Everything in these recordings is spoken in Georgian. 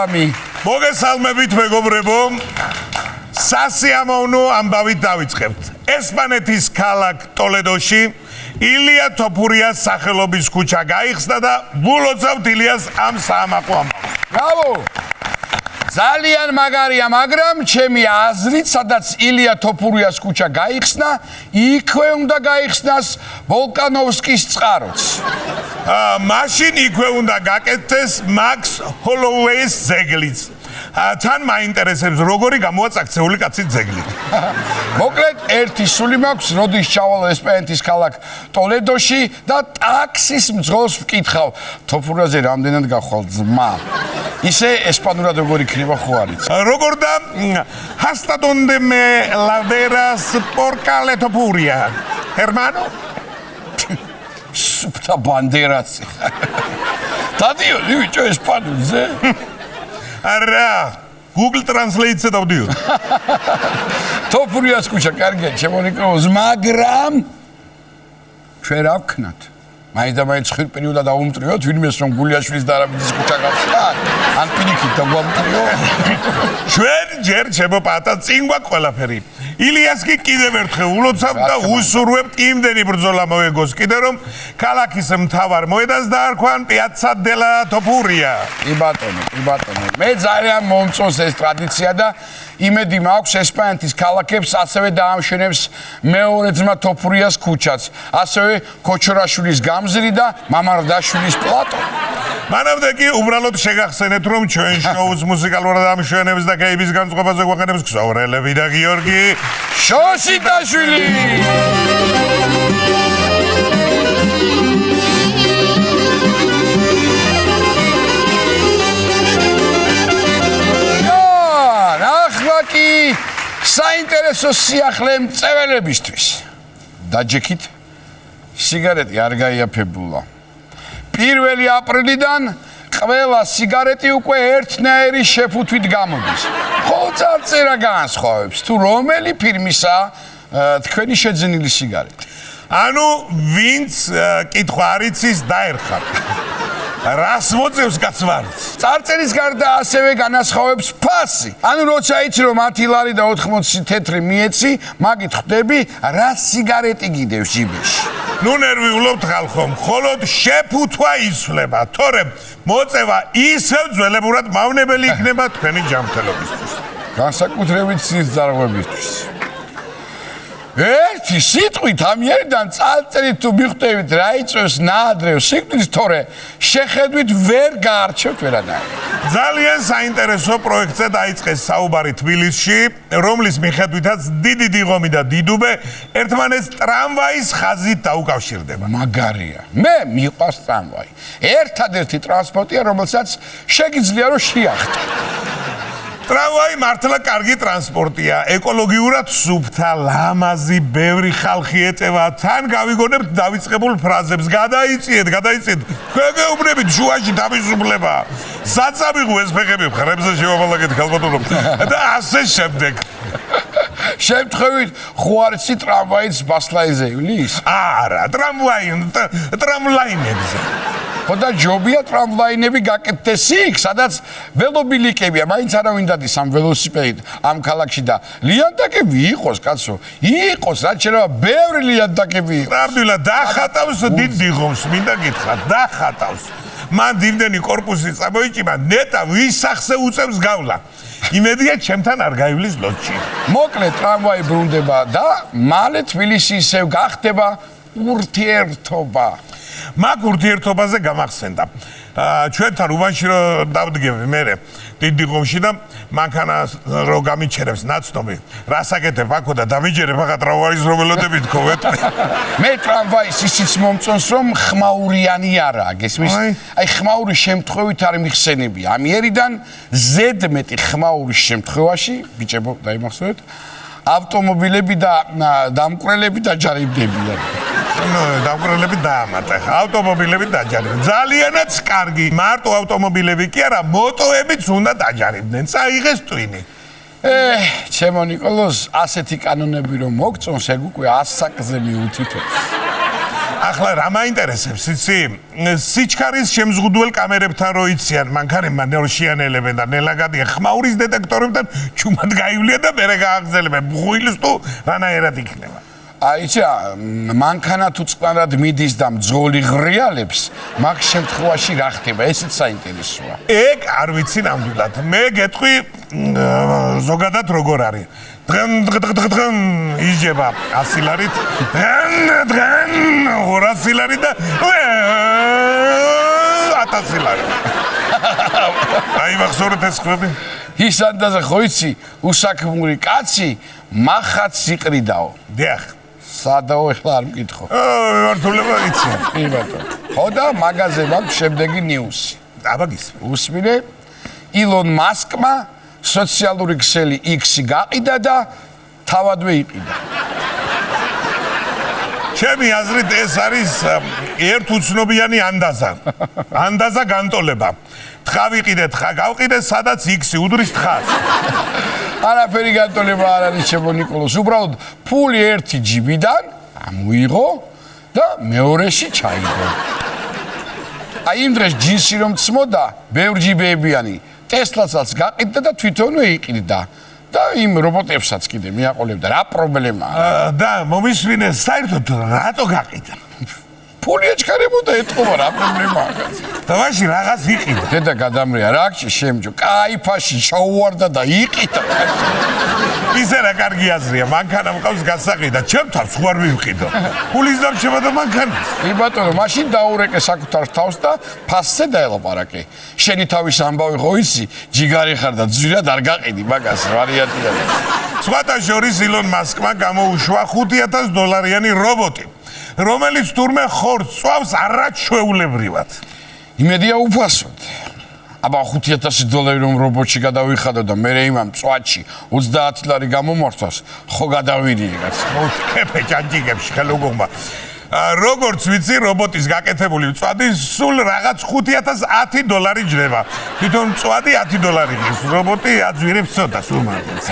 გუგლამი. მოგესალმებით მეგობრებო. სასიამოვნო ამბავით დავიწყებთ. ესპანეთის ქალაქ ტოლედოში ილია თოფურიას სახელობის ქუჩა გაიხსნა და ვლოცავთ ილიას ამ საამაყო ამბავს. ბრავო! ძალიან მაგარია, მაგრამ ჩემი აზრით, სადაც ილია თოფურიას ქუჩა გაიხსნა, იქვე უნდა გაიხსნას ვოლკანოვსკის წყაროც. მაშინ იქვე უნდა გაკეთდეს მაქს ჰოლოუეის ძეგლიც. თან მაინტერესებს როგორი გამოაწაქცეული კაცი ძეგლი. მოკლედ, ერთი სული მაქვს, როდის ჩავალ ესპანეთის ქალაქ ტოლედოში და ტაქსის მძღოლს ვკითხავ, თოფურიაზე რამდენად გახვალ ძმა. ისე ესპანურად როგორი ქრება ხო არის? როგორ და hasta donde me laderas por cale topuria. Hermano? Supta banderas. Tadío, dicho espanolze. არა, Google Translate-ზე დავდიო. თოფურიას ქუჩა კარგია, ჩემონიკოს, მაგრამ ჩვენ რა ვქნათ? მაინც ხშირ პერიოდად დაუმტრიოთ, ვინმეს რომ გულიაშვილის და არაბიძის ქუჩა გავხსნა, ან პირიქით დაგვამტრიო. ჩვენ ჯერ შემოპატა წინ გვაქვს ყველაფერი. ილიას კი კიდევ ერთხელ ულოცავ და უსურვებთ იმდენი ბრძოლა მოეგოს კიდე რომ ქალაქის მთავარ მოედანს დაარქვან პიაცა დე ლა თოფურია. კი ბატონო. მე ძალიან მომწონს ეს ტრადიცია და იმედი მაქვს ესპანეთის ქალაქებს ასევე დაამშვენებს მეორე ძმა თოფურიას ქუჩაც, ასევე ქოჩორაშვილის გამზირი და მამარდაშვილის პლატო. მანამდე კი უბრალოდ შეგახსენეთ რომ ჩვენ შოუს მუსიკალურად ამშვენებს და კეიბის განწყობაზე გვაყენებს ქსოვრელები და გიორგი შოსიტაშვილი. საინტერესო სიახლე მწველებისთვის. დაჯექით, სიგარეტი არ გაიაფებულა. 1 აპრილიდან ყველა სიგარეტი უკვე ერთნაირი შეფუთვით გამოდის. ხო წარწერა განსხვავებს, თუ რომელი ფირმისაა თქვენი შეძენილი სიგარეტი. ანუ ვინც კითხვა არ იცის დაერხა. რას მოწევს კაცვარც? წარწერის გარდა ასევე განასხვავებს ფასი. ანუ როცა იცი რომ 10 ლარი და 80 თეთრი მიეცი, მაგით ხვდები რა სიგარეტი გიდევს ჯიბეში. ნუ ნერვიულობთ ხალხო, მხოლოდ შეფუთვა იცვლება, თორემ მოწევა ისევ ძველებურად მავნებელი იქნება თქვენი ჯანმრთელობისთვის. განსაკუთრებით სიძარღვებისთვის. ერთი სიტყვით ამიერიდან წარწერით თუ მიხვდებით რა იწევს ნაადრევს სიკვდილს, თორე შეხედვით ვერ გაარჩევთ ვერანაირად. ძალიან საინტერესო პროექტზე დაიწყეს საუბარი თბილისში, რომლის მიხედვითაც დიდი დიღომი და დიდუბე ერთმანეთს ტრამვაის ხაზით დაუკავშირდება. მაგარია. მე მიყვარს ტრამვაი. ერთადერთი ტრანსპორტია, რომელსაც შეგიძლია რომ შეახტო. ტრამვაი მართლა კარგი ტრანსპორტია, ეკოლოგიურად სუფთა, ლამაზი, ბევრი ხალხი ეწევა, თან გავიგონებთ დავიწყებულ ფრაზებს. გადაიწიეთ. გეგეუბნებით შუაში თავისუფლება. საწამიღო ეს ფეხები ხრებზე შევავალაგეთ ქალბატონო და ასე შემდეგ. შემთხვევით ხუარცი ტრამვაიც ბასლაიზე ივლის? არა, ტრამლაინებზე. ხოდა ჯობია ტრამლაინები გაკეთდეს იქ, სადაც ველობილიკებია, მაინც არავინ დადის ამ ველოსიპედით ამ ქალაქში და ლიანდაკები იყოს, კაცო. იყოს, რაც შეიძლება ბევრი ლიანდაკები იყოს. ნამდვილად დახატავს დიდ დიღომს, მინდა გითხრათ, დახატავს. მან დიმდენი კორპუსი წამოიჭიმა, ნეტა ვისახზე უწევს გავლა. იმედია ჩემთან არ გაივლის ლოცში. მოკლედ ტრამვაი ბრუნდება და მალე თბილისი ისევ გახდება ურთიერთობა. მაგ ურთიერთობაზე გამახსენდა. ჩვენთან უბანში რომ დავდგები მე დიდ დიღომში და მანქანა რო გამიჩერებს ნაცნობი, რასაკეთებ აქო და დამიჯერებ ახლა ტრამვაის რომ ველოდებით ქოვეთ. მე ტრამვაის ისიც მომწონს რომ ხმაურიანი არაა, გესმის? აი ხმაური შემთხვევით არ მიხსენებია. ამიერიდან ზედმეტი ხმაურის შემთხვევაში, ბიჭებო, დაიმახსოვრეთ, ავტომობილები და დამკვრელები დაჯარიმდებიან. დამკვრელები დაამატა. ავტომობილები დაჯარიმდნენ. ძალიანაც კარგი. მარტო ავტომობილები კი არა, მოტოებიც უნდა დაჯარიმდნენ. წაიღეს ტვინი. ჩემო ნიკოლოზ, ასეთი კანონები რომ მოგწონს, ეგ უკვე ასაკზე მიუთითებს. ახლა რა მაინტერესებს, იცი? სიჩქარის შემზღუდველ კამერებთან რო იციან, მანქანებმა ნელშიანელებენ და ნელაგადიან ხმაურის დეტექტორებთან ჩუმად გაივლიან და მერე გააგრძელებენ. ბღუილს თუ რანაირად იქნება? აიცა, მანქანა თუ წყნარად მიდის და მძღოლი ღრიალებს, მაგ შემთხვევაში რა ხდება? ესეც საინტერესოა. ეგ არ ვიცი ნამდვილად. მე გეტყვი ზოგადად როგორ არის. დღენ იჯება 100 ლარით, დღენ 200 ლარი და 1000 ლარი. აი მახსოვრეთ ეს ხვები? ის ანდაზე ხო იცი, უსაქმური კაცი მახაც იყრიდაო. დიახ. სადაო ახლა არ მკითხო. მართულება იცი. კი ბატონო. ხო და მაგაზე მაქვს შემდეგი ნიუსი. აბა გისმენთ. უსმინე, ილონ მასკმა სოციალური ქსელი X-ი გაყიდა და თავადვე იყიდა. ჩემი აზრით ეს არის ერთ უცნობიანი ანდაზა. ანდაზა განტოლება. თხა ვიყიდე, თხა გავყიდე, სადაც X-ი უდრის თხას. არაფერი განტოლება არ არის ჩემო ნიკოლოს. უბრალოდ ფული ერთი ჯიბიდან ამოიღო და მეორეში ჩაიგო. აი იმ დღეს ჯინსი რომ წმოდა, ბევრ ჯიბეებიანი ტესლასაც გაყიდდა და თვითონვე იყიდა. და იმ რობოტებსაც კიდე მიაყოლებდა. რა პრობლემაა? და მომისმინე, საერთოდ რატო გაყიდა? ფული ეჩქარებოდა ეთყობა, რა პრობლემაა? და მაშინ რაღაც იყიდა. დედა გადამრია, რაკში შემჯო, კაიფაში ჩაუვარდა და იყიდა. ისე რა კარგი აზრია, მანქანა მყავს გასაყიდა, ჩემ თავს ხوار მივყიდო. ფულის დამჩება და მანქანა. კი ბატონო, მაშინ დაურეკე საკუთარ თავს და ფასზე დაელაპარაკე. შენი თავის ამბავი ხო ისი, ჯიგარი ხარ და ძვირად არ გაყიდი მაგას, ვარიანტია. სხვათა შორის ილონ მასკმა გამოუშვა $5,000 რობოტი, რომელიც თურმე ხორცს წვავს არაჩვეულებრივად. იმედია უფასოდ. აბა $5,000 რომ რობოტში გადავიხადო და მე იმამ წვაჩი 30 ლარი გამომართვას, ხო გადავირიე კაც. მოვთქეფე ჯანჯიგებში ხელუგომა. როგორც ვიცი, რობოტის გაკეთებული მწვადი სულ რაღაც $5,010 ჯდება. თვითონ მწვადი $10 ღირს, რობოტი აძვირებს ცოტა სულ მარტოს.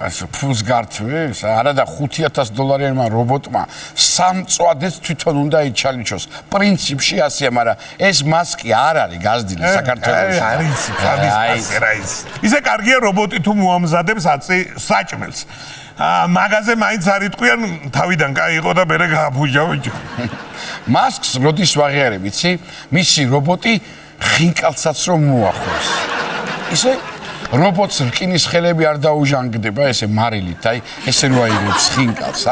ასა ფულს გართვეს? არა და $5,000 რობოტმა სამ მწვადეს თვითონ უნდა იჩალიჩოს. პრინციპში ასეა, მაგრამ ეს მასკი არ არის გაზრდილი საქართველოში. არის თავის ასე რა ის. ისე კარგია რობოტი თუ მოამზადებს აწი საჭმელს. მაგაზე მაინც არ იტყვიან თავიდან კაი იყო და მერე გააფუჯა ბიჭო. მასკს როდის ვაღიარებ, იცი? მისი რობოტი ხინკალსაც რომ მოახოს. ისე რობოტს რკინის ხელები არ დაუჟანგდება ესე მარილით, აი ესე რო აიღებს ხინკალს,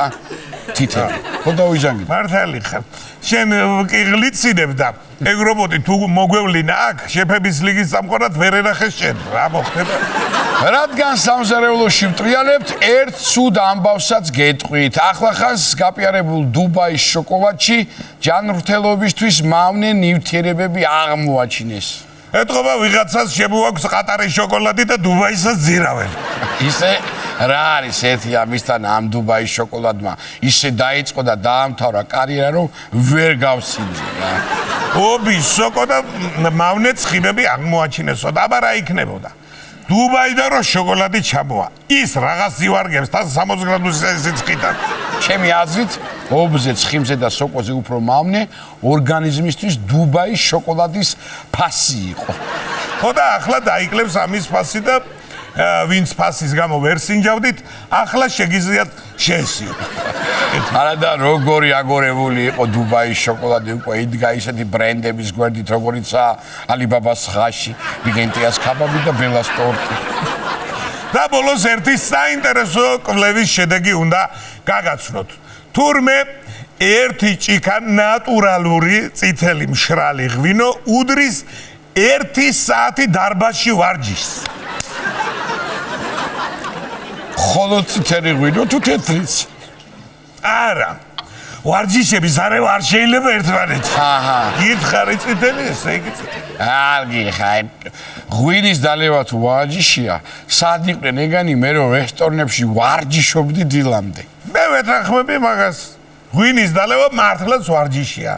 თითები. ხო დაუჟანგებ. მართალი ხარ. შენ კი გლიცინებ და ეგ რობოტი თუ მოგვევლინა აქ შეფების ლიგის სამყაროდ ვერ ერახეს შენ. რა მოხდება? რადგან სამზარეულოში ვტრიალებთ, ერთ ცუდ ამბავსაც გეტყვით. ახლახანს გაპიარებულ დუბაის შოკოლადში ჯანმრთელობისთვის მავნე ნივთიერებები აღმოაჩინეს. ეთყობა ვიღაცას შემოაქვს ყატარის შოკოლადი და დუბაისაც ძირავენ. ისე რა არის ერთი ამისთან ამ დუბაის შოკოლადმა? ისე დაიწყო და დაამთავრა კარიერა, რომ ვერ გავსინჯე რა. ობის შოკო და მავნე ცხიმები აღმოაჩინესო და აბა რა იქნებოდა? დუბაიდან რო შოკოლადი ჩამოა. ის რაღაც ივარგებს თან 60 გრადუსის სიცხიდან. ჩემი აზრით, ობზე, ცხიმზე და სოკოზე უფრო მავნე ორგანიზმისთვის დუბაის შოკოლადის ფასი იყო. ხო და ახლა დაიკლებს ამის ფასი და ვინც ფასის გამო ვერ სინჯავდით, ახლა შეგიძლიათ შეესიოთ. არა და როგორი აგორებული იყო დუბაის შოკოლადი, უკვე იდგა ისეთი ბრენდების გვერდით, როგორიცაა ალიბაბას ხაში, ვიგენტიას ქაბაბი და ბელას ტორტი. და ბოლოს ერთი საინტერესო კვლევის შედეგი უნდა გაგაცნოთ. თურმე ერთი ჭიქა ნატურალური წითელი მშრალი ღვინო უდრის 1 საათი დარბაზში ვარჯიშს. ხოლო წითელი ღვინო თუ თეთრიც? არა. ვარჯიშების არევა არ შეიძლება ერთმანეთში. გითხარი წითელი, ესე იგი წითელი. არ გიხარ. ღვინის დალევა თუ ვარჯიშია, სად იყვნენ ეგანი მე რო რესტორნებში ვარჯიშობდი დილამდე. მე ვეთანხმები მაგას. ღვინის დალევა მართლაც ვარჯიშია.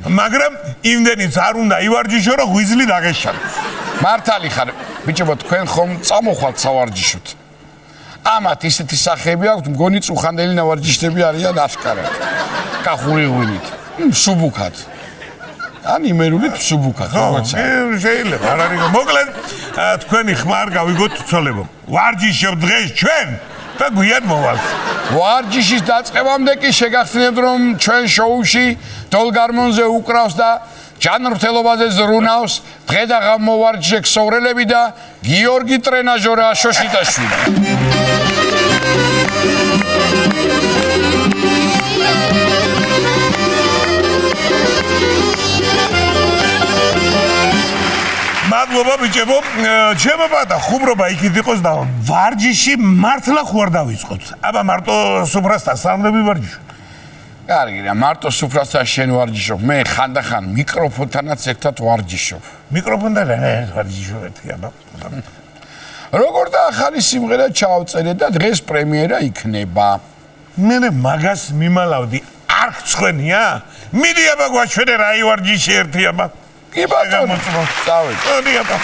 მაგრამ იმდენიც არ უნდა ივარჯიშო, რომ ღვიძლი დაგეშალოს. მართალი ხარ, ბიჭებო, თქვენ ხომ წამოხვალთ სავარჯიშოთ? ამათ ისეთი სახეები აქვს, მგონი წუხანდელი ნავარჯიშები არიან აშკარად. კახური ღვინით. სუბუქად. ან იმერულით სუბუქად, როგორც შეიძლება, არ არის. მოკლედ, თქვენი ხმარ გავიგოთ ცოლებო. ვარჯიშობ დღეს ჩვენ და გვიან მოვალთ. ვარჯიშის დაწყებამდე კი შეგახსენებთ, რომ ჩვენ შოუში დოლგარმონზე უკრავს და ჯანმრთელობაზე ზრუნავს დღე და გამოვარჯიშე ქსოვრელები და გიორგი ტრენაჟორა შოშიტაშვილი. მადლობა ბიჭებო, ჩემო პატა ხუმრობა იქით იყოს და ვარჯიში მართლა ხوار დავიწყოთ. აბა მარტო სუფრასთან სამდები ვარჯიშობ. კარგი რა, მარტო სუფრასთან შენ ვარჯიშობ, მე ხანდახან მიკროფონთანაც ერთად ვარჯიშობ. მიკროფონთან ერთად ვარჯიშობ ერთი აბა. როგორ და ახალი სიმღერა ჩავწერე და დღეს პრემიერა იქნება. მე მაგას მიმალავდი, არ გწვენია? მიდი აბა გვაჩვენე რა ივარჯიში ერთი აბა. კი ბატონო, დავით. მოდი აბა.